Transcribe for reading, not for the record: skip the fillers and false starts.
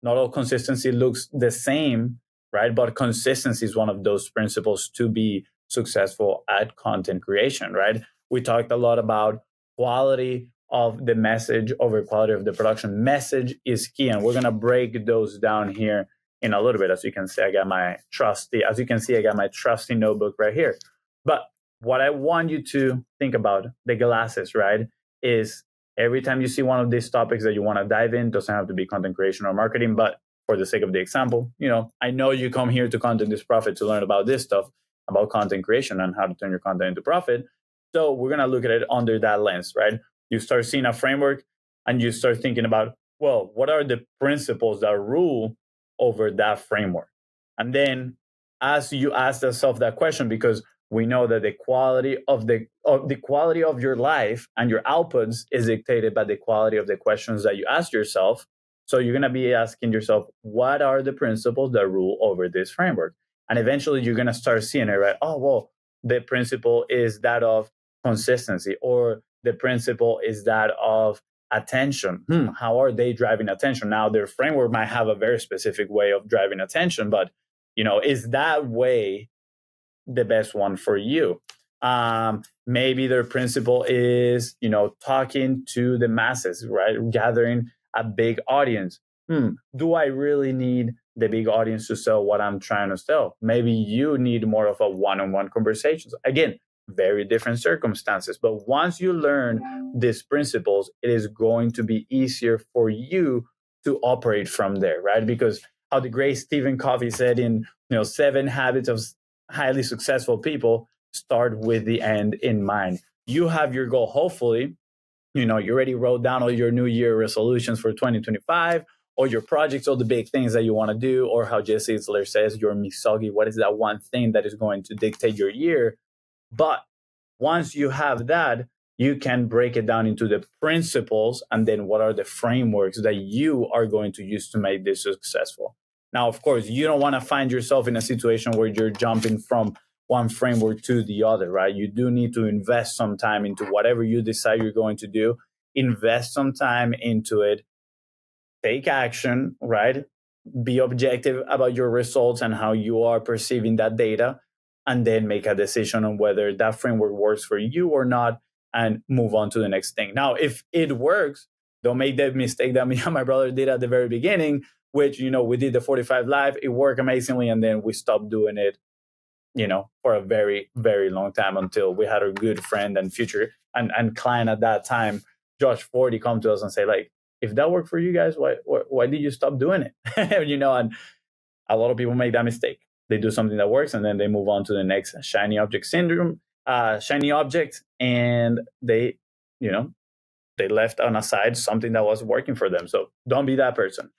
not all consistency looks the same, right? But consistency is one of those principles to be successful at content creation, right? We talked a lot about quality of the message over quality of the production. Message is key, and we're gonna break those down here in a little bit. As you can see, I got my trusty notebook right here. But what I want you to think about, the glasses, right, is every time you see one of these topics that you want to dive in, doesn't have to be content creation or marketing, but for the sake of the example, I know you come here to Content is Profit to learn about this stuff, about content creation and how to turn your content into profit. So we're going to look at it under that lens, right? You start seeing a framework and you start thinking about, well, what are the principles that rule over that framework? And then as you ask yourself that question, because we know that the quality of your life and your outputs is dictated by the quality of the questions that you ask yourself. So you're going to be asking yourself, what are the principles that rule over this framework? And eventually you're going to start seeing it, right? Oh, well, the principle is that of consistency, or the principle is that of attention. How are they driving attention? Now, their framework might have a very specific way of driving attention, but is that way the best one for you? Maybe their principle is, talking to the masses, right? Gathering a big audience. Do I really need the big audience to sell what I'm trying to sell? Maybe you need more of a one-on-one conversations. Again, very different circumstances. But once you learn these principles, it is going to be easier for you to operate from there, right? Because how the great Stephen Covey said in 7 Habits of Highly Successful People, start with the end in mind. You have your goal. Hopefully, you already wrote down all your New Year resolutions for 2025, or your projects, all the big things that you want to do, or how Jesse Itzler says, your misogi. What is that one thing that is going to dictate your year? But once you have that, you can break it down into the principles, and then what are the frameworks that you are going to use to make this successful. Now, of course, you don't want to find yourself in a situation where you're jumping from one framework to the other, right? You do need to invest some time into whatever you decide you're going to do. Invest some time into it. Take action, right? Be objective about your results and how you are perceiving that data, and then make a decision on whether that framework works for you or not, and move on to the next thing. Now, if it works, don't make the mistake that me and my brother did at the very beginning, which, we did the 45 live, it worked amazingly, and then we stopped doing it, for a very, very long time, until we had a good friend and future and client at that time, Josh 40, come to us and say, like, if that worked for you guys, why did you stop doing it? And a lot of people make that mistake. They do something that works, and then they move on to the next shiny object syndrome, shiny object, and they left on a side something that was working for them. So don't be that person.